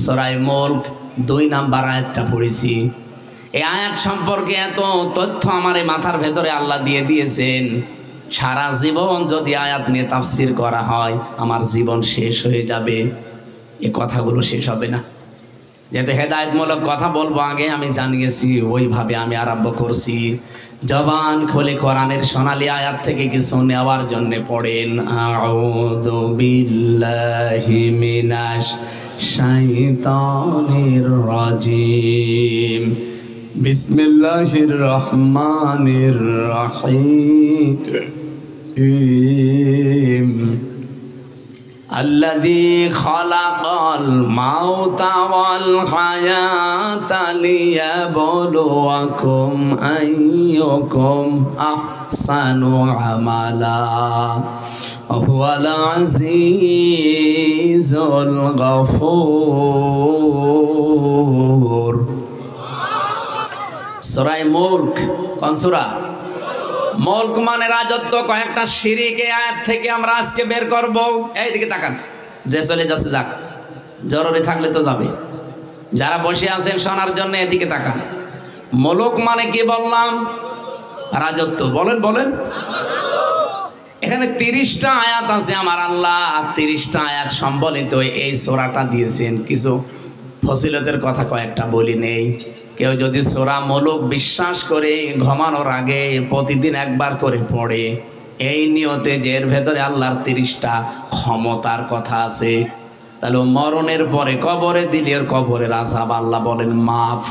সূরা মুলক 2 নাম্বার আয়াতটা পড়েছি। এই আয়াত সম্পর্কে এত তথ্য আমার এই মাথার ভেতরে আল্লাহ দিয়ে দিয়েছেন, সারা জীবন যদি আয়াত নিয়ে তাফসির করা হয় আমার জীবন শেষ হয়ে যাবে, এই কথাগুলো শেষ হবে না। যেহেতু হেদায়েতমূলক কথা বলবো আগে আমি জানিয়েছি, ওইভাবে আমি আরম্ভ করছি। জবান খুলে কোরআনের সোনালী আয়াত থেকে কিছু নেওয়ার জন্য পড়েন, আউযু বিল্লাহি মিনাশ শাইতানির রাজিম, বিসমিল্লাহির রহমানির রহিম। الذي خلق الموت والحياة ليبلوكم أيكم أحسن عملا وهو العزيز الغفور। সূরা মুলক কোন সূরা? মুলক মানে রাজত্ব। কয়েকটা শিরিক এই আয়াত থেকে আমরা আজকে বের করব। এইদিকে তাকান, যে চলে যাচ্ছে যাক, জরুরি থাকলে তো যাবে। যারা বসে আছেন শোনার জন্য এদিকে তাকান। মুলক মানে কি বললাম? রাজত্ব। বলেন বলেন। এখানে 30টা আয়াত আছে। আমার আল্লাহ 30টা আয়াত সম্বলিত এই সূরাটা দিয়েছেন। কিছু ফজিলতের কথা কয়েকটা বলি নেই। কেউ যদি সূরা মুলক বিশ্বাস করে ঘুমানোর আগে প্রতিদিন একবার করে পড়ে, এই নিয়তে যে এর ভেতরে আল্লাহর 30টা ক্ষমতার কথা আছে, তাহলে মরণের পরে কবরে দিলে ওর কবরের আযাব আল্লাহ বলেন মাফ।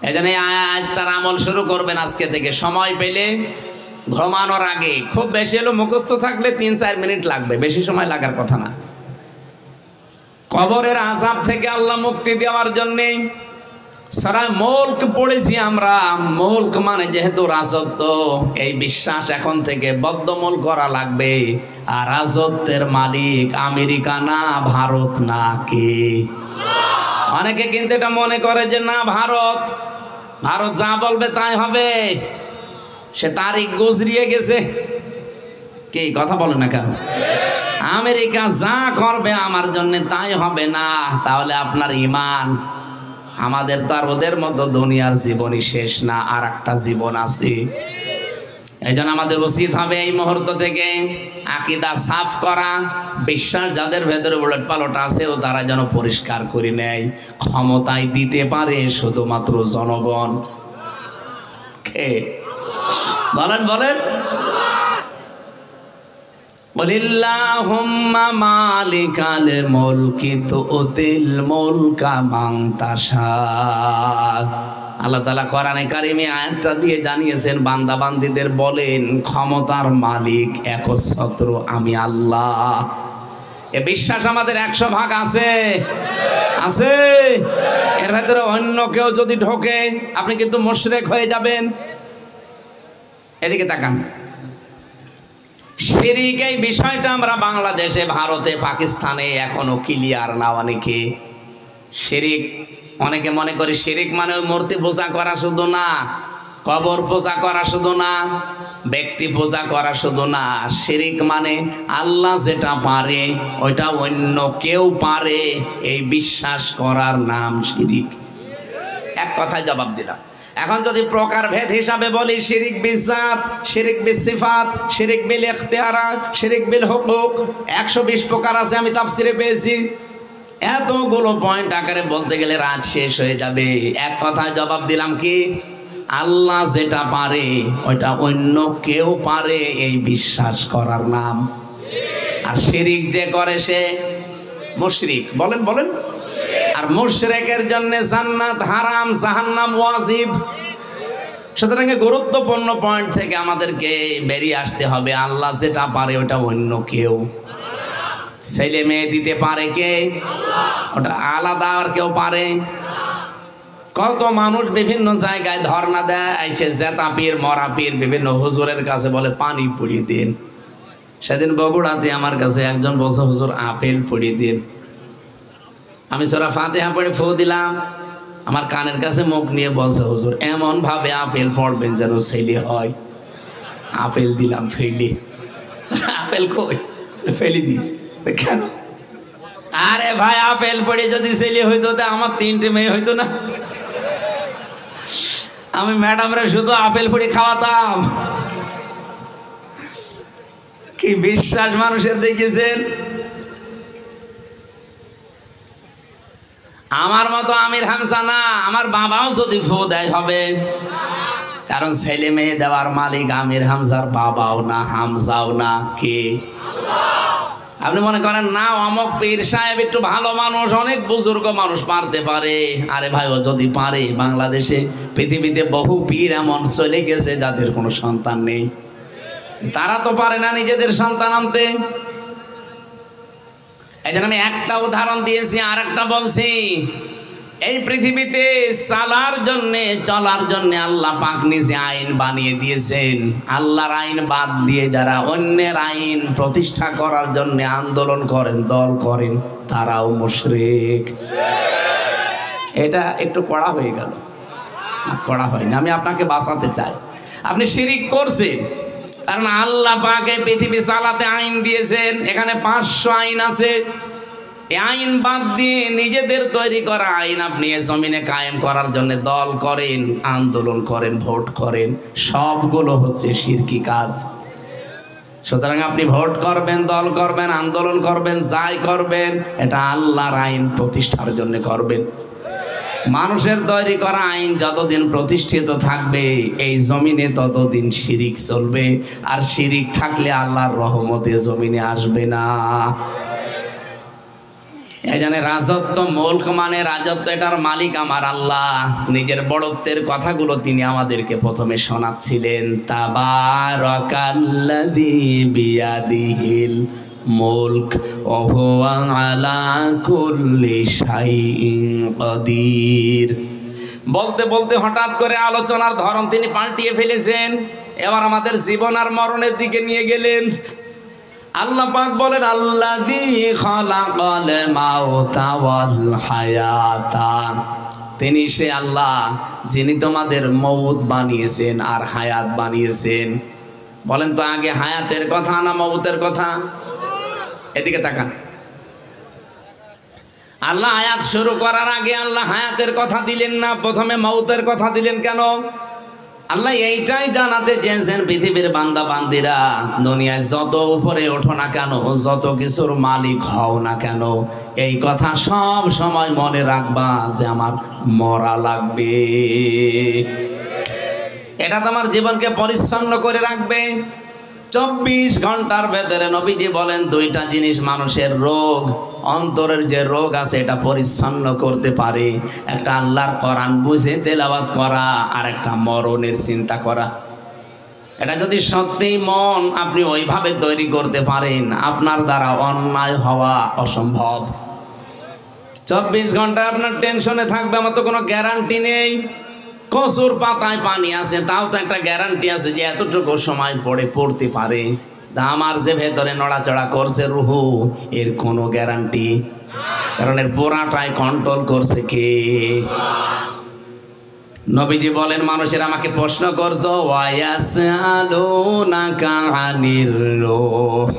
এই জন্য এই আয়াতটার আমল শুরু করবেন আজকে থেকে। সময় পেলে ঘুমানোর আগে, খুব বেশি হলো মুখস্থ থাকলে 3-4 মিনিট লাগবে, বেশি সময় লাগার কথা না। কবরের আযাব থেকে আল্লাহ মুক্তি দেওয়ার জন্য সূরা মুলক পড়েছি আমরা। মুলক মানে যেহেতু রাজত্ব, এই বিশ্বাস এখন থেকে বদ্ধমূল করা লাগবে। আর রাজত্বের মালিক আমেরিকা না, ভারত না, কে? অনেকে কিন্তু এটা মনে করে যে না, ভারত যা বলবে তাই হবে। সে তারিখ গুজরিয়ে গেছে। কি কথা বলে না কেন? আমেরিকা যা করবে আমার জন্য তাই হবে না। তাহলে আপনার ঈমান, আমাদের তো আর ওদের মতো দুনিয়ার জীবনই শেষ না, আর একটা জীবন আছে। এই জন্য আমাদের উচিত হবে এই মুহূর্ত থেকে আকীদা সাফ করা। বিশ্বাস যাদের ভেতরে উলট পালট আছে ও তারা যেন পরিষ্কার করে নেয়। ক্ষমতায় দিতে পারে শুধুমাত্র জনগণ। কে? বলেন বলেন। বলিল্লাহুম্মা মালিকাল মুলকি তুতিল মুলকা মান তাশা। আল্লাহ তাআলা কোরআনে কারিমে আয়াতটা দিয়ে জানিয়েছেন, বান্দা বান্দীদের বলেন ক্ষমতার মালিক একচ্ছত্র আমি আল্লাহ। এ বিশ্বাস আমাদের 100 ভাগ আছে। আছে। এর ভেতরে অন্য কেউ যদি ঢোকে আপনি কিন্তু মুশরিক হয়ে যাবেন। এদিকে তাকান। শিরিক এই বিষয়টা আমরা বাংলাদেশে, ভারতে, পাকিস্তানে এখনো ক্লিয়ার না। অনেকে শিরিক, অনেকে মনে করে শিরিক মানে ওই মূর্তি পূজা করা শুধু না, কবর পূজা করা শুধু না, ব্যক্তি পূজা করা শুধু না। শিরিক মানে আল্লাহ যেটা পারে ওইটা অন্য কেউ পারে, এই বিশ্বাস করার নাম শিরিক। এক কথায় জবাব দিলাম। এখন যদি প্রকারভেদ হিসাবে বলি, শিরিক বিজাত, শিরিক বিসিফাত, শিরিক বিল ইখতিয়ারাত, শিরিক বিল হুকুক, 120 প্রকার আছে আমি তাফসিরে পেয়েছি। এতগুলো পয়েন্ট আকারে বলতে গেলে রাত শেষ হয়ে যাবে। এক কথায় জবাব দিলাম কি, আল্লাহ যেটা পারে ওইটা অন্য কেউ পারে, এই বিশ্বাস করার নাম। আর শিরিক যে করে সে মুশরিক। বলেন বলেন। আর মুশরিকের জন্য জান্নাত হারাম, জাহান্নাম ওয়াজিব। সুতরাং গুরুত্বপূর্ণ পয়েন্ট থেকে আমাদেরকে বেরিয়ে আসতে হবে, আল্লাহ যেটা পারে ওটা অন্য কেউ। ছেলে মেয়ে দিতে পারে কে? ওটা আলাদা আর কেউ পারে? কত মানুষ বিভিন্ন জায়গায় ধর্ণা দেয়, সে জেতা পীর, মরা পীর, বিভিন্ন হুজুরের কাছে বলে পানি পুড়িয়ে দিন। সেদিন বগুড়াতে আমার কাছে একজন বলছে হুজুর আপেল পুড়িয়ে দিন। আমি সূরা ফাতিহা পড়ে ফু দিলাম, আমার কানের কাছে মুখ নিয়ে বলছে হুজুর এমন ভাবে আপেল পড়বেন যেন ছেলে হয়। আপেল দিলাম, ফেলি। আপেল কই? ফেলি দিস। কেন? আরে ভাই, আপেল পড়ে যদি ছেলে হইতো তা আমার 3টে মেয়ে হইতো না? আমি ম্যাডামরা শুধু আপেল পড়ে খাওয়াতাম। কি বিশ্বাস মানুষের দেখেছেন? আমার মতো আমির হামজা না, আমার বাবাও যদি ফু দেয় হবে, কারণ ছেলে মেয়ে দেওয়ার মালিক আমির হামজার বাবাও না, হামজাও না। কে? আপনি মনে করেন না অমক পীর সাহেব একটু ভালো মানুষ, অনেক বুজুর্গ মানুষ পারতে পারে। আরে ভাই, ও যদি পারে, বাংলাদেশে পৃথিবীতে বহু পীর এমন চলে গেছে যাদের কোনো সন্তান নেই, তারা তো পারে না নিজেদের সন্তান আনতে। এই জন্য আমি একটা উদাহরণ দিয়েছি, আর একটা বলছি। এই পৃথিবীতে চলার জন্য আল্লাহ পাক নিজে আইন বানিয়ে দিয়েছেন। আল্লাহর আইন বাদ দিয়ে যারা অন্যের আইন প্রতিষ্ঠা করার জন্য আন্দোলন করেন, দল করেন, তারাও মুশরিক। এটা একটু কড়া হয়ে গেল? কড়া হয়নি, আমি আপনাকে বাঁচাতে চাই। আপনি শিরিক করছেন, কারণ আল্লাহ পাক এই পৃথিবী চালাতে আইন দিয়েছেন। এখানে 500 আইন আছে। এই আইন বাদ দিয়ে নিজেদের তৈরি করা আইন আপনি এই জমিনে কায়েম করার জন্য দল করেন, আন্দোলন করেন, ভোট করেন, সবগুলো হচ্ছে শিরকি কাজ। সুতরাং আপনি ভোট করবেন, দল করবেন, আন্দোলন করবেন, যাই করবেন, এটা আল্লাহর আইন প্রতিষ্ঠার জন্য করবেন। মানুষের তৈরি করা আইন যতদিন প্রতিষ্ঠিত থাকবে এই জমিনে, ততদিন শিরিক চলবে। আর শিরিক থাকলে আল্লাহর রহমতে জমিনে আসবে না। এই জন্য রাজত্ব, মুলক মানে রাজত্ব, এটার মালিক আমার আল্লাহ। নিজের বড়ত্বের কথাগুলো তিনি আমাদেরকে প্রথমে শোনাচ্ছিলেন। তাবারাকাল্লাযী বিয়াদিহিল মুলক ওয়া হুয়া আলা কুল্লি শাইইন কাদির। বলতে বলতে হঠাৎ করে আলোচনার ধরন তিনি পাল্টিয়ে ফেলেছেন। এবার আমাদের জীবন আর মরণের দিকে নিয়ে গেলেন। আল্লাহ পাক বলেন, আল্লাযী খালাকাল মাউতা ওয়াল হায়াতা। তিনি সে আল্লাহ যিনি তোমাদের মউত বানিয়েছেন আর হায়াত বানিয়েছেন। বলেন তো, আগে হায়াতের কথা না মউতের কথা? এদিকে তাকান। আল্লাহ হায়াত শুরু করার আগে আল্লাহ হায়াতের কথা দিলেন না, প্রথমে মউতের কথা দিলেন কেন? আল্লাহ এইটাই জানাতে চেয়েছেন, পৃথিবীর বান্দা বান্দিরা, দুনিয়ায় যত উপরে ওঠো না কেন, যত কিছুর মালিক হও না কেন, এই কথা সব সময় মনে রাখবা যে আমার মরা লাগবে। এটা তোমার জীবনকে পরিচ্ছন্ন করে রাখবে। 24 ঘন্টার ভেতরে নবীজি বলেন, 2টা জিনিস মানুষের রোগ, অন্তরের যে রোগ আছে, এটা পরিচ্ছন্ন করতে পারে। একটা আল্লাহর কোরআন বুঝে তেলাওয়াত করা, আর একটা মরণের চিন্তা করা। এটা যদি সত্যিই মন আপনি ওইভাবে তৈরি করতে পারেন, আপনার দ্বারা অন্যায় হওয়া অসম্ভব। 24 ঘন্টা আপনার টেনশনে থাকবে, আমার তো কোনো গ্যারান্টি নেই। কচুর পাতায় পানি আছে, তাও তো একটা গ্যারান্টি আছে যে এতটুকু সময় পড়তে পারে। আমার যে ভেতরে নড়াচড়া করছে রুহু, এর কোনো গ্যারান্টি, কারণ এর পুরাটাই কন্ট্রোল করছে কে? নবীজি বলেন, মানুষের আমাকে প্রশ্ন করতো, ওয়ায়াসআলুনাকা আনির রূহ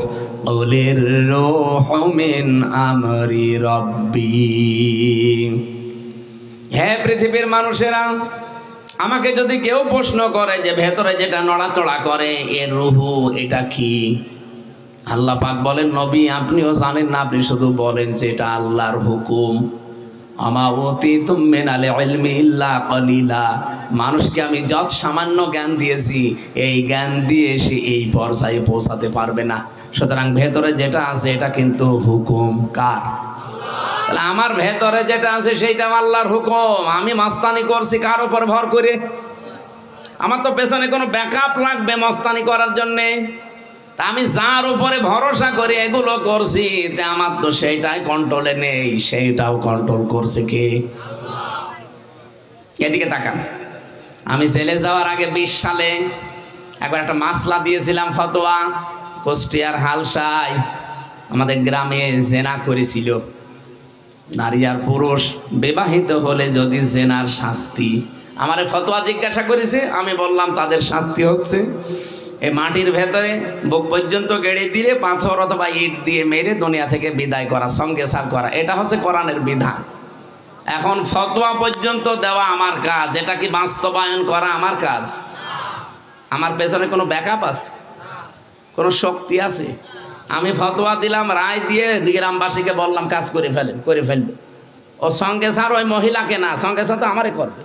কুলির রূহু মিন আমরি রাব্বি। হে পৃথিবীর মানুষেরা, আমাকে যদি কেউ প্রশ্ন করে যে ভেতরে যেটা নড়াচড়া করে এর রুহু, এটা কি? আল্লাহ পাক বলেন, নবী আপনিও জানেন না, আপনি শুধু বলেন যে এটা আল্লাহর হুকুম। আমা উতীতুম মিনাল ইলমি ইল্লা কলিলা। মানুষকে আমি যত সামান্য জ্ঞান দিয়েছি, এই জ্ঞান দিয়ে সে এই পর্যায়ে পৌঁছাতে পারবে না। সুতরাং ভেতরে যেটা আছে এটা কিন্তু হুকুম কার? তাহলে আমার ভেতরে যেটা আছে সেইটা আল্লাহর হুকুম। আমি মাস্তানি করছি কার উপর ভর করে? আমার তো পেছনে কোনো ব্যাকআপ লাগবে মাস্তানি করার জন্যে। তা আমি যার উপরে ভরসা করে এগুলো করছি, তা আমার তো সেইটাই কন্ট্রোলে নেই, সেইটাও কন্ট্রোল করছে কে? এদিকে তাকান। আমি জেলে যাওয়ার আগে 20 সালে একবার একটা মাসলা দিয়েছিলাম, ফতোয়া। কুষ্টিয়ার হালসায় আমাদের গ্রামে জেনা করেছিল। নারী আর পুরুষ বিবাহিত হলে যদি জেনার শাস্তি, আমারে ফতোয়া জিজ্ঞাসা করেছে, আমি বললাম তাদের শাস্তি হচ্ছে এই মাটির ভেতরে বুক পর্যন্ত গেড়ে দিলে পাথর অথবা ইট দিয়ে মেরে দুনিয়া থেকে বিদায় করা, সঙ্গে সার করা, এটা হচ্ছে কোরআনের বিধান। এখন ফতোয়া পর্যন্ত দেওয়া আমার কাজ, এটা কি বাস্তবায়ন করা আমার কাজ? আমার পেছনে কোনো ব্যাকআপ আছে? কোনো শক্তি আছে? আমি ফতোয়া দিলাম, রায় দিয়ে গ্রামবাসীকে বললাম কাজ করে ফেলবে। ও সঙ্গে স্যার ওই মহিলাকে না, সঙ্গে স্যার তো আমারে করবে।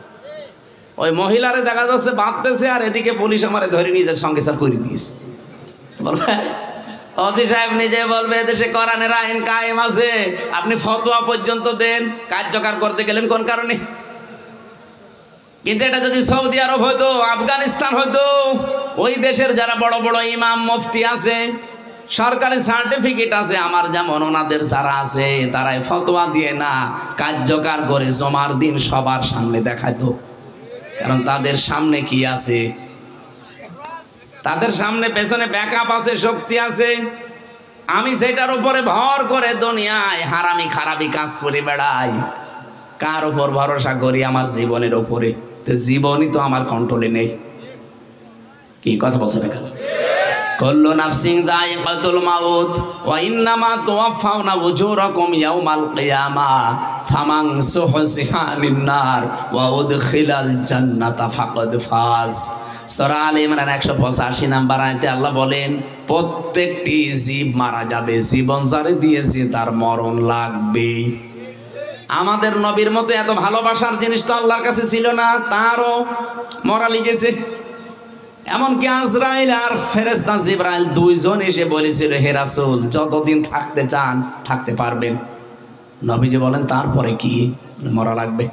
ওই মহিলারে দেখা যাচ্ছে বাঁধতেছে, আর এদিকে পুলিশ আমারে ধরে নিয়ে যায় সঙ্গে স্যার করে দিয়েছে। বলবে ওসি সাহেব নিজে বলবে দেশে কোরআনের আইন কায়েম আছে, আপনি ফতোয়া পর্যন্ত দেন, কার্যকর করতে গেলেন কোন কারণে? কিন্তু এটা যদি সৌদি আরব হতো, আফগানিস্তান হতো, ওই দেশের যারা বড় বড় ইমাম মুফতি আছে, সরকারি সার্টিফিকেট আছে আমার যেমন, ওনাদের যারা আছে তারাই ফতোয়া দিয়ে না কার্যকর করে জমার দিন সবার সামনে দেখাতো। কারণ তাদের সামনে কি আছে? তাদের সামনে পেছনে ব্যাকআপ আছে, শক্তি আছে। আমি সেটার উপরে ভর করে দুনিয়ায় হারামি খারাপি কাজ করে বেড়াই। কার উপর ভরসা করি? আমার জীবনের উপরে। তো জীবনই তো আমার কন্ট্রোলে নেই। কি কথা বলছে কেন? কুল্লু নাফসিন যায়িকাতুল মাউত ওয়া ইন্নামা তুওয়াফাউনা উজুরাকুম ইয়াউমাল কিয়ামাহ ফামান সুহসিহা আনিন নার ওয়া উদখিলাল জান্নাতা ফাকাদ ফাজ। সূরা আলে ইমরান 185 নম্বর আয়াতে আল্লাহ বলেন প্রত্যেকটি জীব মারা যাবে, জীবন যারে দিয়েছে তার মরণ লাগবে। আমাদের নবীর মতো এত ভালোবাসার জিনিস তো আল্লাহর কাছে ছিল না, তারও মরা লিখেছে। এমনকি আজরাইল আর ফেরেশতা জিবরাইল দুইজন এসে বলেছিল, হে রাসূল যতদিন থাকতে চান থাকতে পারবেন। নবীজি বলেন তারপরে কি? মরা লাগবে।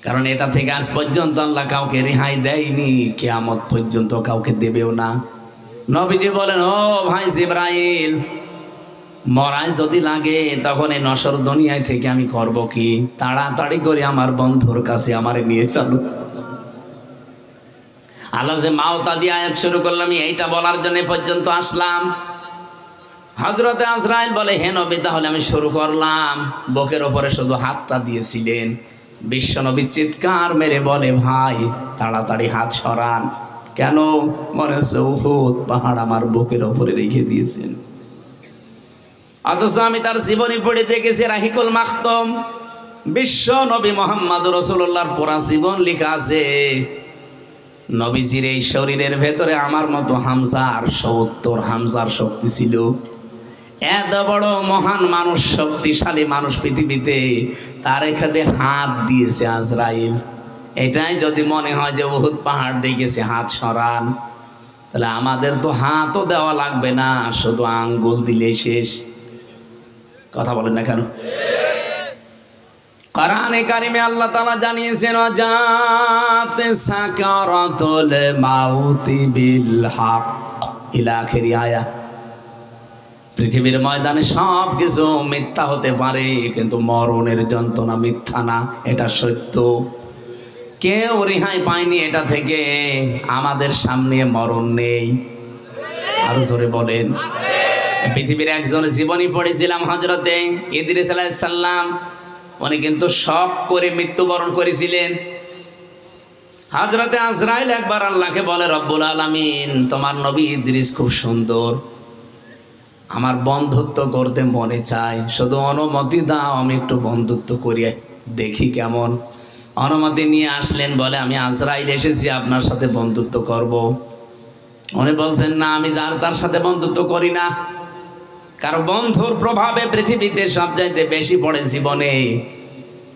কারণ এটা থেকে আজ পর্যন্ত আল্লাহ কাউকে রেহাই দেয়নি, কিয়ামত পর্যন্ত কাউকে দেবেও না। নবীজি বলেন, ও ভাই জিবরাইল, মরাই যদি লাগে তখন এই নশ্বর দুনিয়ায় থেকে আমি করব কি? তাড়াতাড়ি করে আমার বন্ধুর কাছে আমারে নিয়ে চলো। আল্লাহ যে মাওতা দিয়ে আয়াত শুরু করলাম, এইটা বলার জন্য পর্যন্ত আসলাম। হযরতে আজরাইল বলে, হে নবী তাহলে আমি শুরু করলাম। বুকের ওপরে শুধু হাতটা দিয়েছিলেন। বিশ্বনবী চিৎকার মেরে বলে, ভাই তাড়াতাড়ি হাত সরান। কেন? মনে হচ্ছে উহুদ পাহাড় আমার বুকের ওপরে রেখে দিয়েছেন। অথচ আমি তার জীবনী পড়ে দেখেছি রাহিকুল মাখতুম, বিশ্ব নবী মুহাম্মদ রাসূলুল্লাহর পুরা জীবন লেখা আছে। নবীজির এই শরীরের ভেতরে আমার মতো হামজার ৭০ হামজার শক্তি ছিল। এত বড় মহান মানুষ, শক্তিশালী মানুষ পৃথিবীতে, তার এখানে হাত দিয়েছে আজরাইল। এটাই যদি মনে হয় যে উহুদ পাহাড় ডেকেছে হাত সরান, তাহলে আমাদের তো হাতও দেওয়া লাগবে না, শুধু আঙ্গুল দিলেই শেষ। কথা বলেন না কেন? কোরআনে কারিমে আল্লাহ তাআলা জানিয়েছেন, জাতে সাকারাতুল মাউতি বিল হক ইলা আখিরি আয়া। পৃথিবীর ময়দানে সব কিছু মিথ্যা হতে পারে, কিন্তু মরণের যন্ত্রণা মিথ্যা না, এটা সত্য। কেউ রেহাই পায়নি এটা থেকে। আমাদের সামনে মরণ নেই। আরো জোরে বলেন। পৃথিবীর একজন জীবনী পড়েছিলাম, হযরতে ইদ্রিস আলাইহিস সালাম। উনি কিন্তু শখ করে মৃত্যুবরণ করেছিলেন। হযরতে আজরাইল একবার আল্লাহকে বলে, রব্বুল আলামিন তোমার নবী ইদ্রিস খুব সুন্দর, আমার বন্ধুত্ব করতে মনে চায়, শুধু অনুমতি দাও, আমি একটু বন্ধুত্ব করি দেখি কেমন। অনুমতি নিয়ে আসলেন, বলে আমি আজরাইল এসেছি আপনার সাথে বন্ধুত্ব করব। উনি বলছেন, না আমি যার তার সাথে বন্ধুত্ব করি না, কারণ বন্ধুর প্রভাবে পৃথিবীতে সবচাইতে বেশি পড়ে জীবনে।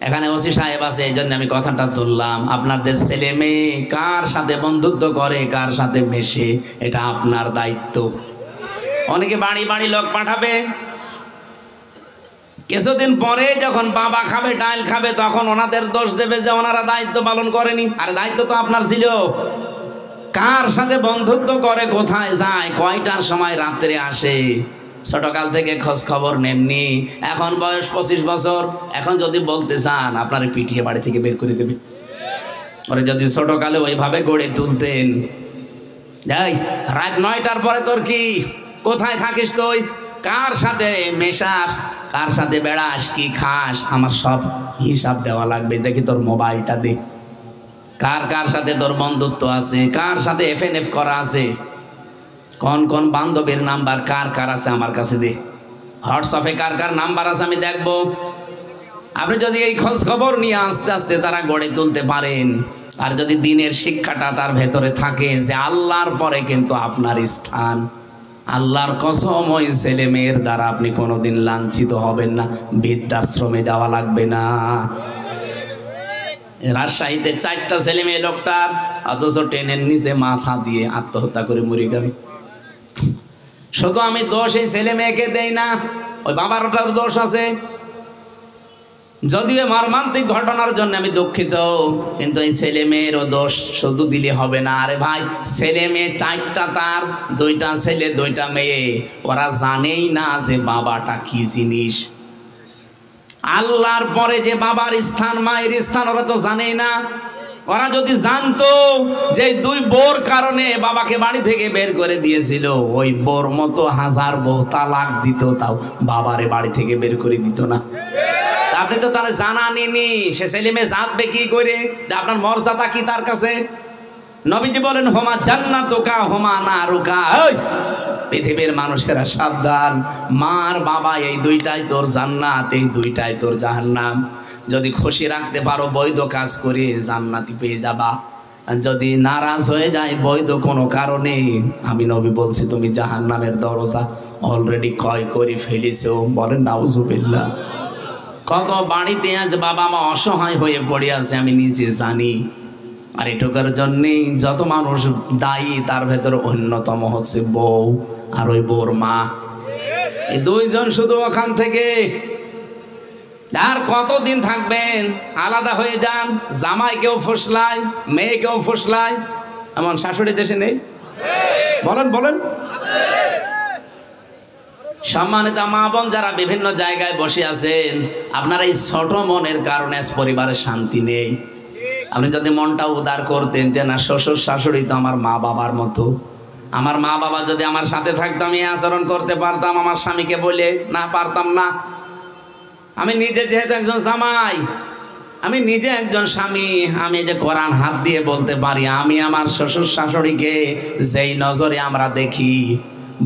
এখানে ওসি সাহেব আছে, এই জন্য আমি কথাটা তুললাম। আপনাদের ছেলে মেয়ে কার সাথে বন্ধুত্ব করে, কার সাথে মেশে, এটা আপনার দায়িত্ব। অনেকে বাড়ি বাড়ি লোক পাঠাবে, কিছুদিন পরে যখন বাবা খাবে, ডাল খাবে, তখন ওনাদের দোষ দেবে যে ওনারা দায়িত্ব পালন করেনি। আর দায়িত্ব তো আপনার ছিল। কার সাথে বন্ধুত্ব করে, কোথায় যায়, কয়টার সময় রাত্রে আসে, ছোটকাল থেকে খোঁজ খবর নেননি। এখন বয়স 25 বছর, এখন যদি বলতে চান আপনার পিটিয়ে বাড়ি থেকে বের করে দেবে। ওরে যদি ছোটকালে ওইভাবে গড়ে তুলতেন, যাই রাত 9টার পরে তোর কি, কোথায় থাকিস তুই, কার সাথে মেশাস, কার সাথে বেড়াস, কি খাস, আমার সব হিসাব দেওয়া লাগবে। দেখি তোর মোবাইলটা দে, কার কার সাথে তোর বন্ধুত্ব আছে, কার সাথে এফএনএফ করা আছে, কোন কোন বান্ধবীর নাম্বার কার কার আছে আমার কাছে দে, হোয়াটসঅ্যাপে কার কার নাম্বার আছে আমি দেখব। আপনি যদি এই খোঁজ খবর নিয়ে আস্তে আস্তে তারা গড়ে তুলতে পারেন, আর যদি দিনের শিক্ষাটা তার ভেতরে থাকে যে আল্লাহর পরে কিন্তু আপনার স্থান, আল্লাহর কসম ওই ছেলে মেয়ের দ্বারা আপনি কোনোদিন লাঞ্ছিত হবেন না, বৃদ্ধাশ্রমে যাওয়া লাগবে না। রাজশাহীতে 4টা ছেলে মেয়ে ডক্টর, অথচ ট্রেনের নিচে মাছা দিয়ে আত্মহত্যা করে মরে গেল। শুধু আমি দোষ এই ছেলে মেয়েকে দেই না, ওই বাবারটার দোষ আছে। যদিও মর্মান্তিক ঘটনার জন্য আমি দুঃখিত, কিন্তু এই ছেলে মেয়েরও দোষ শুধু দিলে হবে না। আরে ভাই, ছেলে মেয়ে 4টা, তার 2টা ছেলে 2টা মেয়ে, ওরা জানেই না যে বাবাটা কি জিনিস। আল্লাহর পরে যে বাবার স্থান, মায়ের স্থান, ওরা তো জানেই না। ওরা যদি জানতো যে 2 বউর কারণে বাবাকে বাড়ি থেকে বের করে দিয়েছিল, ওই বউর মতো 1000 বউ তালাক দিত, তাও বাবারে বাড়ি থেকে বের করে দিত না। আপনি তো তাহলে জানা নিনি, সে ছেলে মেয়ে জানবে কি করে যে আপনার মর্যাদা কি তার কাছে? নবীজি বলেন, হোমা জান্নাতুকা হোমা নারুকা। ওই পৃথিবীর মানুষেরা সাবধান, মার বাবা এই 2টাই তোর জান্নাত, এই 2টাই তোর জাহান্নাম। যদি খুশি রাখতে পারো বৈধ কাজ করে জান্নাতি পেয়ে যাবা, আর যদি নারাজ হয়ে যায় বৈধ কোনো কারণে, আমি নবী বলছি তুমি জাহান্নামের দরজা অলরেডি ক্রয় করে ফেলেছো। বলেন নাউজুবিল্লাহ। কত বাড়িতে আজ বাবা মা অসহায় হয়ে পড়ে আছে আমি নিজে জানি। আর এটুকুর জন্যেই যত মানুষ দায়ী, তার ভেতর অন্যতম হচ্ছে বউ আর ওই বউর মা। এই 2 জন শুধু ওখান থেকে আর কতদিন থাকবেন? আলাদা হয়ে যান। জামাইকেও ফুসলায়, মেয়েকেও ফুসলায়। এমন শাশুড়ি দেশে নেই? বলেন বলেন। সম্মানিত মা বোন যারা বিভিন্ন জায়গায় বসে আছেন, আপনারা এই ছোট মনের কারণে পরিবারের শান্তি নেই। আপনি যদি মনটা উদার করতেন যে না, শ্বশুর শাশুড়ি তো আমার মা বাবার মতো, আমার মা বাবা যদি আমার সাথে থাকতো আমি আচরণ করতে পারতাম আমার স্বামীকে বলে, না পারতাম না। আমি নিজে যেহেতু একজন জামাই, আমি নিজে একজন স্বামী, আমি যে কোরআন হাত দিয়ে বলতে পারি, আমি আমার শ্বশুর শাশুড়িকে যেই নজরে আমরা দেখি,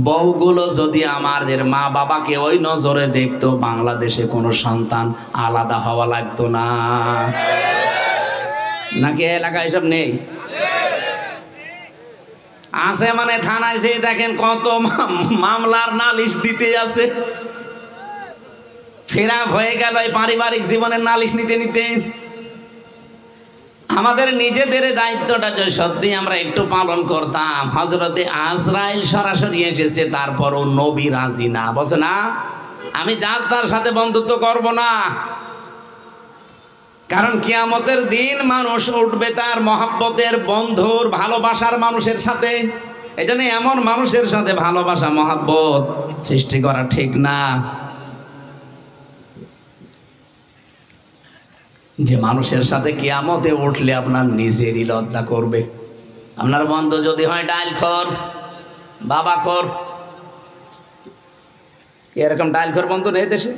বউগুলো যদি আমাদের মা বাবাকে ওই নজরে দেখতো, বাংলাদেশে কোনো সন্তান আলাদা হওয়া লাগতো না। নাকি এলাকায় এসব নেই? আছে মানে থানায় যেয়ে দেখেন কত মামলার নালিশ দিতে আছে। ফেরাক হয়ে গেল এই পারিবারিক জীবনের নালিশ নিতে নিতে। আমাদের নিজেদের দায়িত্বটা যে সত্যি আমরা একটু পালন করতাম। হযরতে আজরাইল সরাসরি এসেছে, তারপরও নবী রাজি না, বলছে না আমি যার তার সাথে বন্ধুত্ব করব না। কারণ কিয়ামতের দিন মানুষ উঠবে তার মহব্বতের, বন্ধুর, ভালোবাসার মানুষের সাথে। এজন্য এমন মানুষের সাথে ভালোবাসা মহব্বত সৃষ্টি করা ঠিক না যে মানুষের সাথে কিয়ামতে উঠলে আপনার নিজেরই লজ্জা করবে। আপনার বন্ধু যদি হয় ডাইল খোর, বাবা খোর, এরকম ডাইল খোর বন্ধু নেই দেশে?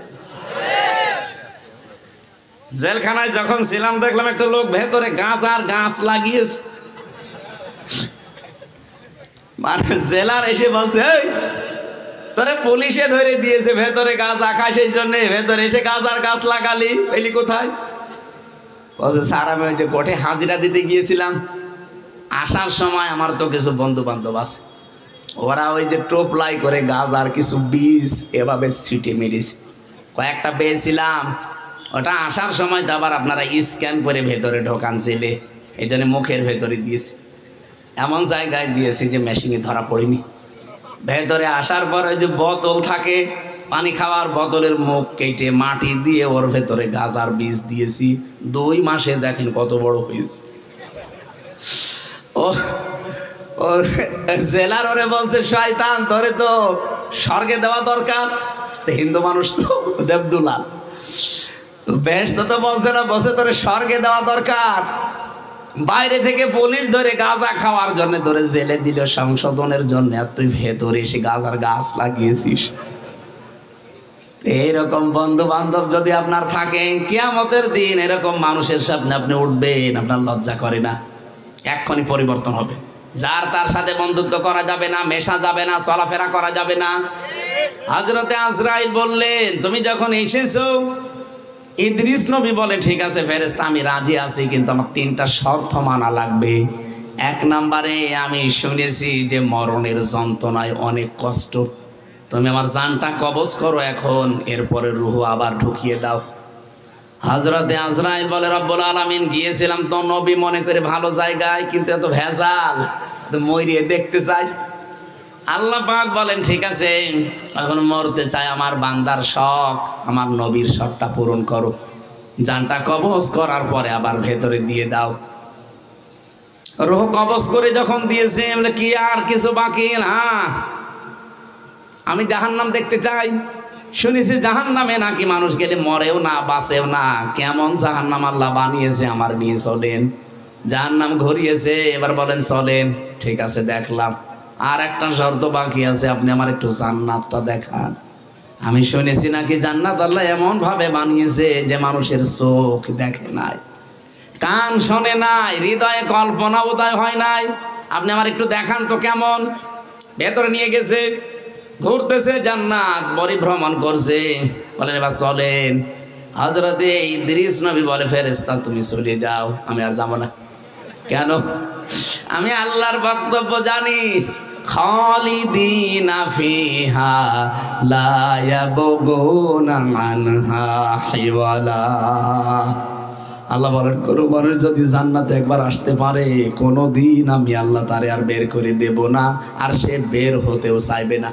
জেলখানায় যখন ছিলাম দেখলাম একটা লোক ভেতরে গাছ আর গাছ লাগিয়েছে। মানে জেলার এসে বলছে, এই তোরে পুলিশে ধরে দিয়েছে, ভেতরে গাছ আকাশের জন্য, ভেতরে এসে গাছ আর গাছ লাগালি, পেলি কোথায়? বলছে স্যার আমি ওই যে কোর্টে হাজিরা দিতে গিয়েছিলাম, আসার সময় আমার তো কিছু বন্ধু বান্ধব আছে, ওরা ওই যে টোপলাই করে গাছ আর কিছু বীজ এভাবে ছিটে মেরেছে, কয়েকটা পেয়েছিলাম। ওটা আসার সময় তো আবার আপনারা স্ক্যান করে ভেতরে ঢোকান ছেলে, এই জন্য মুখের ভেতরে দিয়েছে, এমন জায়গায় দিয়েছে যে মেশিনে ধরা পড়েনি। ভেতরে আসার পর ওই যে বোতল থাকে, পানি খাওয়ার বোতলের মুখ কেটে মাটি দিয়ে ওর ভেতরে গাজার বীজ দিয়েছি। 2 মাসে দেখেন কত বড় হয়েছে। ও ও জেলার ওরে বলছে শয়তান তোরে তো স্বর্গে দেওয়া দরকার। তো হিন্দু মানুষ তো দেবদুলাল, বেশ তো বলছে না, বলছে তোরে স্বর্গে দেওয়া দরকার। বাইরে থেকে পুলিশ ধরে গাঁজা খাওয়ার জন্য ধরে জেলে দিল সংশোধনের জন্য, আর তুই ভেতরে এসে গাঁজার গাছ লাগিয়েছিস। এইরকম বন্ধু বান্ধব যদি আপনার থাকে, কিয়ামতের দিন এরকম মানুষের সামনে আপনি উঠবেন, আপনার লজ্জা করে না? এক্ষুনি পরিবর্তন হবে। যার তার সাথে বন্ধুত্ব করা যাবে না, মেশা যাবে না, চলাফেরা করা যাবে না। হযরতে আজরাইল বললেন, তুমি যখন এসেছো, ইদ্রিস নবী বলে, ঠিক আছে ফেরেশতা, আমি রাজি আছি, কিন্তু আমার 3টা শর্ত মানা লাগবে। 1 নম্বরে, আমি শুনেছি যে মরণের যন্ত্রণায় অনেক কষ্ট, তুমি আমার জানটা কবজ করো এখন, এরপরে রূহ আবার ঢুকিয়ে দাও। হযরতে আজরাইল বলে, রব্বুল আলামিন গিয়েছিলাম তো নবী মনে করে ভালো জায়গায়, কিন্তু এত ভেজাল, তো মরিয়ে দেখতে চাই। আল্লাহ পাক বলেন, ঠিক আছে, এখন মরতে চাই, আমার বান্দার শখ, আমার নবীর শখটা পূরণ করো, জানটা কবজ করার পরে আবার ভেতরে দিয়ে দাও। রূহ কবজ করে যখন দিয়েছে, বলে কি আর কিছু বাকি না, আমি জাহান্নাম দেখতে চাই। শুনেছি জাহান্নামে নাকি মানুষ গেলে মরেও না, বাঁচেও না, কেমন জাহান্নাম আল্লাহ বানিয়েছে, আমার নিয়ে চলেন। জাহান্নাম ঘুরিয়েছে, এবার বলেন চলেন। ঠিক আছে, দেখলাম, আর একটা শর্ত বাকি আছে, আপনি আমার একটু জান্নাতটা দেখান। আমি শুনেছি নাকি জান্নাত আল্লাহ এমন ভাবে বানিয়েছে যে মানুষের চোখ দেখে নাই, কান শোনে নাই, হৃদয়ে কল্পনা বোধহয় হয় নাই, আপনি আমার একটু দেখান তো কেমন। ভেতরে নিয়ে গেছে, ঘুরতেছে, জান্নাত পরিভ্রমণ করছে। বলেন এবার চলেন। হযরতে ইদ্রিস নবী বলে, ফেরেশতা তুমি চলে যাও, আমি আর যাবো না। কেন? আমি আল্লাহর বক্তব্য জানি, খালিদিনা ফিহা লা ইয়াবগুনা আনহা হিওয়ালা। আল্লাহ বলেন, কোনো মানুষ যদি জান্নাতে একবার আসতে পারে, কোনোদিন আমি আল্লাহ তারে আর বের করে দেব না, আর সে বের হতেও চাইবে না।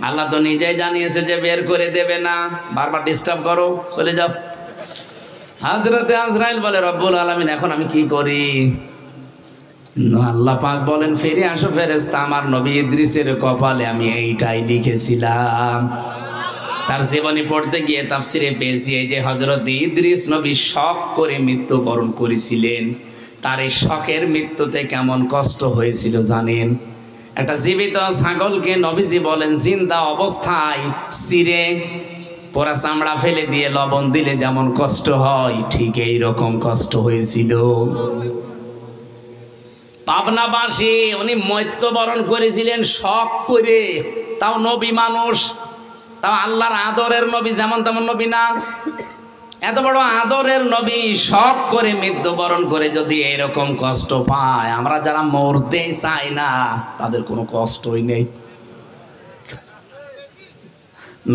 আল্লাহ তো নিজেই জানিয়েছে যে বের করে দেবে না, বারবার ডিস্টার্ব করো, চলে যাও। হযরতে আজরাইল বলে, রব্বুল আলামিন এখন আমি কি করি? আল্লাহ পাক বলেন, ফিরে আসো ফেরেশতা, আমার নবী ইদ্রিসের কপালে আমি এইটাই লিখেছিলাম। তার জীবনী পড়তে গিয়ে তাফসিরে পেয়েছি, এই যে হযরত ইদ্রিস নবী শখ করে মৃত্যুবরণ করেছিলেন, তার এই শখের মৃত্যুতে কেমন কষ্ট হয়েছিল জানেন? একটা জীবিত ছাগলকে নবীজি বলেন জিন্দা অবস্থায় চিরে পোড়া চামড়া ফেলে দিয়ে লবণ দিলে যেমন কষ্ট হয়, ঠিক এই রকম কষ্ট হয়েছিল। পাবনাবাসী উনি মৃত্যুবরণ করেছিলেন শখ করে, তাও নবী মানুষ, তাও আল্লাহর আদরের নবী, যেমন তেমন নবী না, এত বড় আদরের নবী শখ করে মৃত্যুবরণ করে যদি এরকম কষ্ট পায়, আমরা যারা মরতেই চাই না তাদের কোনো কষ্টই নেই।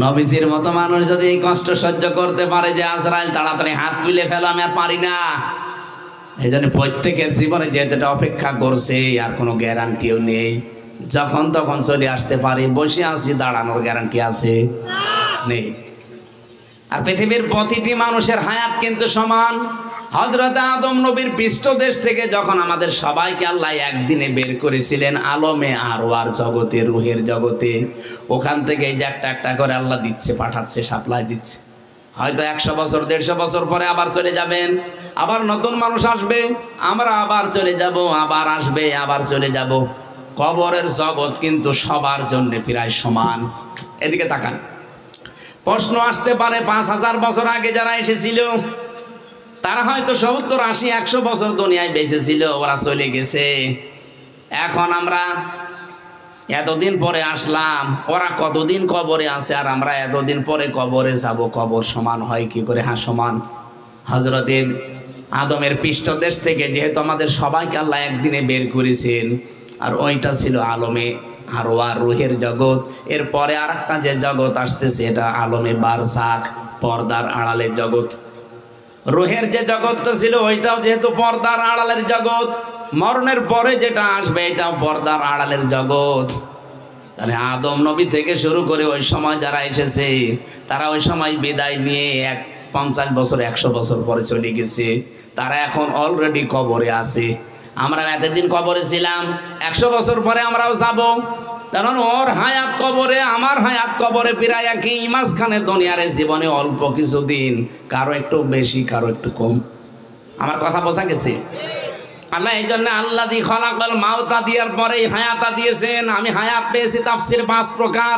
নবীজির মতো মানুষ যদি এই কষ্ট সহ্য করতে পারে যে আজরাইল তাড়াতাড়ি হাত তুলে ফেলো, আমি আর পারি না, এই জন্য প্রত্যেকের জীবনে যেটা অপেক্ষা করছে আর কোনো গ্যারান্টিও নেই, যখন তখন চলে আসতে পারি। বসে আছি, দাঁড়ানোর গ্যারান্টি আছে? নেই। আর পৃথিবীর প্রতিটি মানুষের হায়াত কিন্তু সমান। হযরত আদম নবীর পৃষ্ঠদেশ থেকে যখন আমাদের সবাইকে আল্লাহ একদিনে বের করেছিলেন আলমে আরওয়ার জগতে, রুহের জগতে, ওখান থেকে এই যে একটা একটা করে আল্লাহ দিচ্ছে, পাঠাচ্ছে, সাপ্লাই দিচ্ছে। হয়তো 100 বছর 150 বছর পরে আবার চলে যাবেন, আবার নতুন মানুষ আসবে, আমরা আবার চলে যাব, আবার আসবে, আবার চলে যাব। কবরের জগৎ কিন্তু সবার জন্য প্রায় সমান। এদিকে তাকান, প্রশ্ন আসতে পারে 5000 বছর আগে যারা এসেছিল তারা হয়তো 70, 80, 100 বছর দুনিয়ায় বেঁচে ছিল, ওরা চলে গেছে। এখন আমরা এতদিন পরে আসলাম, ওরা কতদিন কবরে আছে, আর আমরা এতদিন পরে কবরে যাব। কবর সমান হয় কি করে? হ্যাঁ সমান। হযরতে আদমের পৃষ্ঠদেশ থেকে যেহেতু আমাদের সবাইকে আল্লাহ একদিনে বের করেছেন, আর ওইটা ছিল আলমে আরওয়ার, রুহের জগৎ। এরপরে আর একটা যে জগৎ আসতেছে এটা আলমে বারজাখ, পর্দার আড়ালের জগৎ। রুহের যে জগৎটা ছিল ওইটাও যেহেতু পর্দার আড়ালের জগৎ, মরণের পরে যেটা আসবে এটাও পর্দার আড়ালের জগৎ। তাহলে আদম নবী থেকে শুরু করে ওই সময় যারা এসেছে তারা ওই সময় বিদায় নিয়ে 50 বছর 100 বছর পরে চলে গেছে, তারা এখন অলরেডি কবরে আছে। আমরা এতদিন কবরে ছিলাম, 100 বছর পরে আমরাও যাব, কারণ ওর হায়াত কবরে, আমার হায়াত কবরে প্রায় একই। মাঝখানে দুনিয়ার জীবনে অল্প কিছুদিন, কারো একটু বেশি, কারো একটু কম। আমার কথা বোঝা গেছে? আল্লাহ এই জন্য আল্লাযী খলাকাল মাউতা দিয়ার পরেই হায়াতা দিয়েছেন। আমি হায়াত পেয়েছি তাফসীর 5 প্রকার।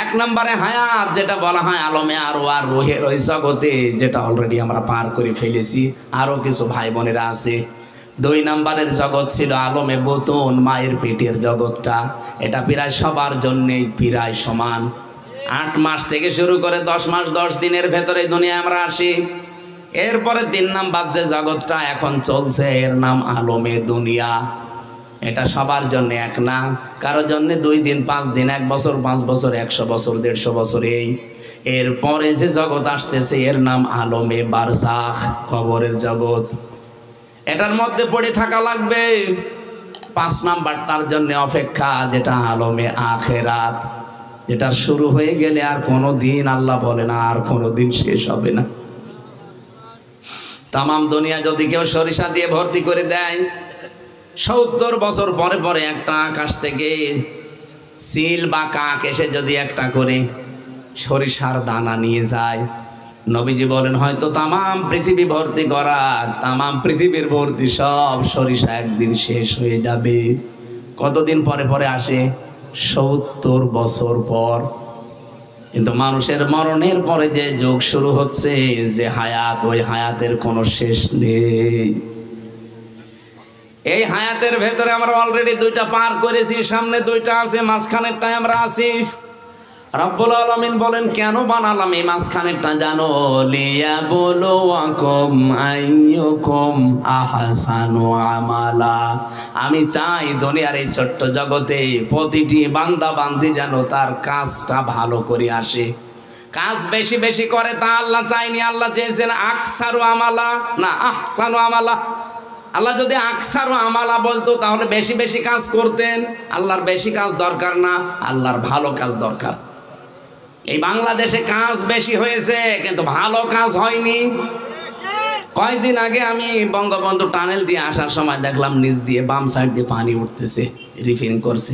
1 নম্বরে হায়াত, যেটা বলা হয় আলমে আরওয়ার, রুহের ওই জগতে, যেটা অলরেডি আমরা পার করে ফেলেছি, আরও কিছু ভাই বোনেরা আছে। দুই নাম্বারের জগৎ ছিল আলমে বুতুন, মায়ের পেটের জগৎটা। এটা প্রায় সবার জন্যেই প্রায় সমান। 8 মাস থেকে শুরু করে 10 মাস 10 দিনের ভেতরে দুনিয়ায় আমরা আসি। এরপরে 3 নাম্বার যে জগৎটা এখন চলছে, এর নাম আলমে দুনিয়া। এটা সবার জন্য এক না, কারোর জন্য 2 দিন 5 দিন, 1 বছর 5 বছর 100 বছর 150 বছর। এরপরে যে জগৎ আসতেছে এর নাম আলমে বারজাখ, কবরের জগৎ। এটার মধ্যে পড়ে থাকা লাগবে। 5 নাম্বারটার জন্য অপেক্ষা, যেটা আলমে আখেরাত, যেটা শুরু হয়ে গেলে আর কোনো দিন আল্লাহ বলে না আর কোনো দিন শেষ হবে না। তামাম দুনিয়া যদি কেউ সরিষা দিয়ে ভর্তি করে দেয়, 70 বছর পরে পরে একটা আকাশ থেকে সিল বা কাক এসে যদি একটা করে সরিষার দানা নিয়ে যায়, নবীজি বলেন হয়তো তামাম পৃথিবী ভর্তি করা, তামাম পৃথিবীর ভর্তি সব সরিষা একদিন শেষ হয়ে যাবে। কতদিন পরে পরে আসে? 70 বছর পর। কিন্তু মানুষের মরণের পরে যে যুগ শুরু হচ্ছে, যে হায়াত, ওই হায়াতের কোনো শেষ নেই। এই হায়াতের ভেতরে আমরা অলরেডি 2টা পার করেছি, সামনে 2টা আছে, মাঝখানেরটাই আমরা আছি। রব্বুল আলামিন বলেন কেন বানালাম এই মাঝখানেরটা জানো? লিয়াবলুয়াকুম আইয়ুকুম আহসানু আমালা। আমি চাই দুনিয়ার এই ছোট্ট জগতে প্রতিটি বান্দা বান্দি যেন তার কাজটা ভালো করে আসে। কাজ বেশি বেশি করে তা আল্লাহ চাইনি, আল্লাহ চেয়েছেন আকসারু আমালা, না আহসানু আমালা। আল্লাহ যদি আকসারু আমালা বলতো তাহলে বেশি বেশি কাজ করতেন। আল্লাহর বেশি কাজ দরকার না, আল্লাহর ভালো কাজ দরকার। এই বাংলাদেশে কাজ বেশি হয়েছে কিন্তু ভালো কাজ হয়নি। কয়েকদিন আগে আমি বঙ্গবন্ধু টানেল দিয়ে আসার সময় দেখলাম নিচ দিয়ে বাম সাইড দিয়ে পানি উঠতেছে, রিফিলিং করছে।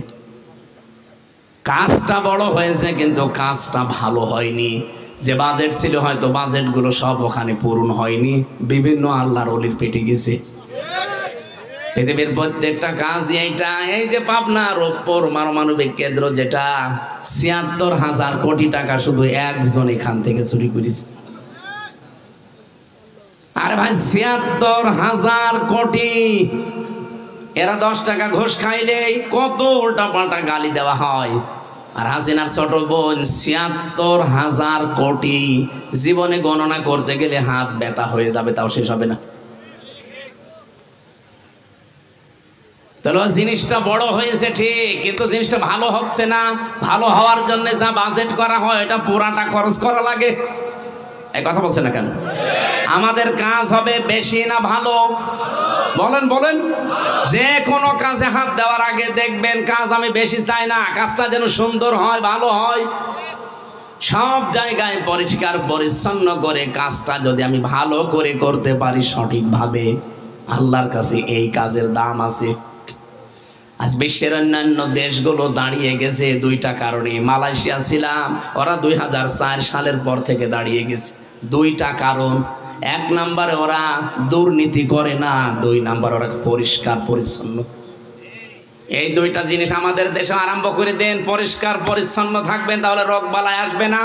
কাজটা বড় হয়েছে কিন্তু কাজটা ভালো হয়নি। যে বাজেট ছিল হয়তো বাজেটগুলো সব ওখানে পূরণ হয়নি, বিভিন্ন আল্লাহর ওলির পেটে গেছে। পৃথিবীর প্রত্যেকটা কাজ এইটা, এই যে পাবনার উপর পারমাণবিক কেন্দ্র, যেটা ৭৬,০০০ কোটি টাকা শুধু একজন এখান থেকে চুরি করেছে। আরে ভাই ৭৬,০০০ কোটি, এরা 10 টাকা ঘুষ খাইলেই কত উল্টা পাল্টা গালি দেওয়া হয়। আর হাসিনার ছোট বোন ৭৬,০০০ কোটি, জীবনে গণনা করতে গেলে হাত ব্যথা হয়ে যাবে, তাও শেষ হবে না। তাহলে জিনিসটা বড় হয়েছে ঠিক, কিন্তু জিনিসটা ভালো হচ্ছে না। ভালো হওয়ার জন্য যা বাজেট করা হয় এটা পুরাটা খরচ করা লাগে। এই কথা বলছে না কেন? আমাদের কাজ হবে বেশি না ভালো? বলেন বলেন। যে কোনো কাজে হাত দেওয়ার আগে দেখবেন কাজ আমি বেশি চাই না, কাজটা যেন সুন্দর হয়, ভালো হয়। সব জায়গায় পরিষ্কার পরিচ্ছন্ন করে কাজটা যদি আমি ভালো করে করতে পারি সঠিকভাবে, আল্লাহর কাছে এই কাজের দাম আছে। আজ বিশ্বের অন্যান্য দেশগুলো দাঁড়িয়ে গেছে 2টা কারণে। মালয়েশিয়া ছিলাম, ওরা 2004 সালের পর থেকে দাঁড়িয়ে গেছে। 2টা কারণ। 1 নম্বরে ওরা দুর্নীতি করে না, 2 নম্বর ওরা পরিষ্কার পরিচ্ছন্ন। এই 2টা জিনিস আমাদের দেশে আরম্ভ করে দেন, পরিষ্কার পরিচ্ছন্ন থাকবেন তাহলে রোগ বালাই আসবে না।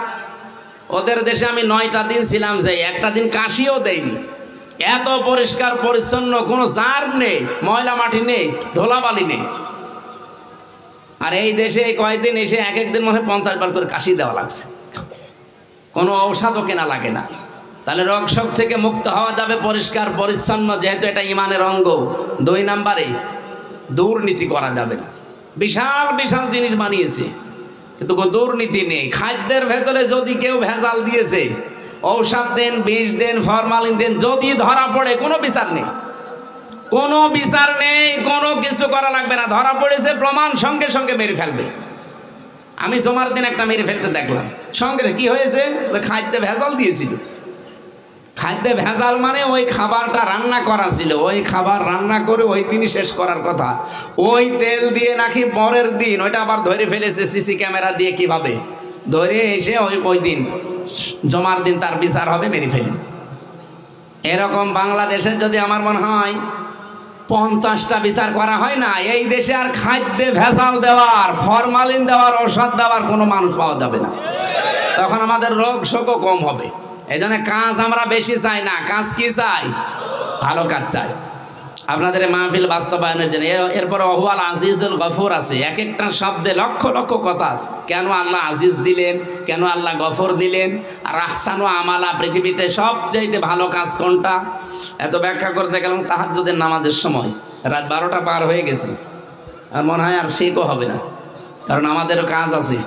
ওদের দেশে আমি 9টা দিন ছিলাম, যাই একটা দিন কাশিও দেয়নি। এত পরিষ্কার পরিচ্ছন্ন, কোনো জার্ম নেই, ময়লা মাটি নেই, ধুলাবালি নেই। আর এই দেশে কয়েকদিন এসে এক একদিন মনে 50 বার করে কাশি দেওয়া লাগছে, কোনো ঔষধও কেনা লাগে না। তাহলে রোগ শোক থেকে মুক্ত হওয়া যাবে পরিষ্কার পরিচ্ছন্ন, যেহেতু এটা ইমানের অঙ্গ। 2 নম্বরে দুর্নীতি করা যাবে না। বিশাল বিশাল জিনিস বানিয়েছে কিন্তু কোনো দুর্নীতি নেই। খাদ্যের ভেতরে যদি কেউ ভেজাল দিয়েছে, ঔষধ দেন, বিষ দেন, ফরমালিন দেন, যদি ধরা পড়ে কোনো বিচার নেই, কোনো বিচার নেই, কোনো কিছু করা লাগবে না। ধরা পড়েছে প্রমাণ সঙ্গে সঙ্গে মেরে ফেলবে। আমি জমার দিন একটা মেরে ফেলতে দেখলাম, সঙ্গে কি হয়েছে, খাদ্যে ভেজাল দিয়েছিল। খাদ্যে ভেজাল মানে ওই খাবারটা রান্না করা ছিল, ওই খাবার রান্না করে ওই দিনই শেষ করার কথা, ওই তেল দিয়ে নাকি পরের দিন ওইটা আবার ধরে ফেলেছে সিসি ক্যামেরা দিয়ে। কিভাবে ধরে এসে ওই দিন জমার দিন তার বিচার হবে, মেরে ফেলে। এরকম বাংলাদেশে যদি আমার মনে হয় 50টা বিচার করা হয় না, এই দেশে আর খাদ্যে ভেজাল দেওয়ার, ফরমালিন দেওয়ার, ঔষধ দেওয়ার কোনো মানুষ পাওয়া যাবে না। তখন আমাদের রোগ শোকও কম হবে। এই জন্য কাজ আমরা বেশি চাই না, কাজ কি চাই? ভালো কাজ চাই। আপনাদের মাহফিল বাস্তবায়নের জন্য। এরপরে অহুয়াল আজিজুল গফুর আছে, এক একটা শব্দে লক্ষ লক্ষ কথা আছে। কেন আল্লাহ আজিজ দিলেন, কেন আল্লাহ গফর দিলেন, আর আহসানু আমালা, পৃথিবীতে সবচেয়ে ভালো কাজ কোনটা, এত ব্যাখ্যা করতে গেলাম তাহাজ্জুদের নামাজের সময়। রাত 12টা পার হয়ে গেছে, আর মনে হয় আর শেখও হবে না, কারণ আমাদেরও কাজ আছে,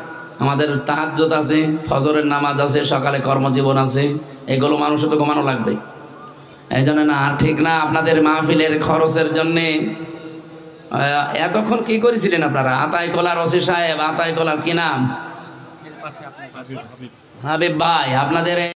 আমাদের তাহাজ্জুদ আছে, ফজরের নামাজ আছে, সকালে কর্মজীবন আছে, এগুলো মানুষের তো ঘুমানো লাগবে। এই জন্য না, ঠিক না, আপনাদের মাহফিলের খরচের জন্যে এতক্ষণ কি করেছিলেন আপনারা? আতাই কলার ওসি সাহেব, আতাই কলার কি নাম, হাবিব ভাই, আপনাদের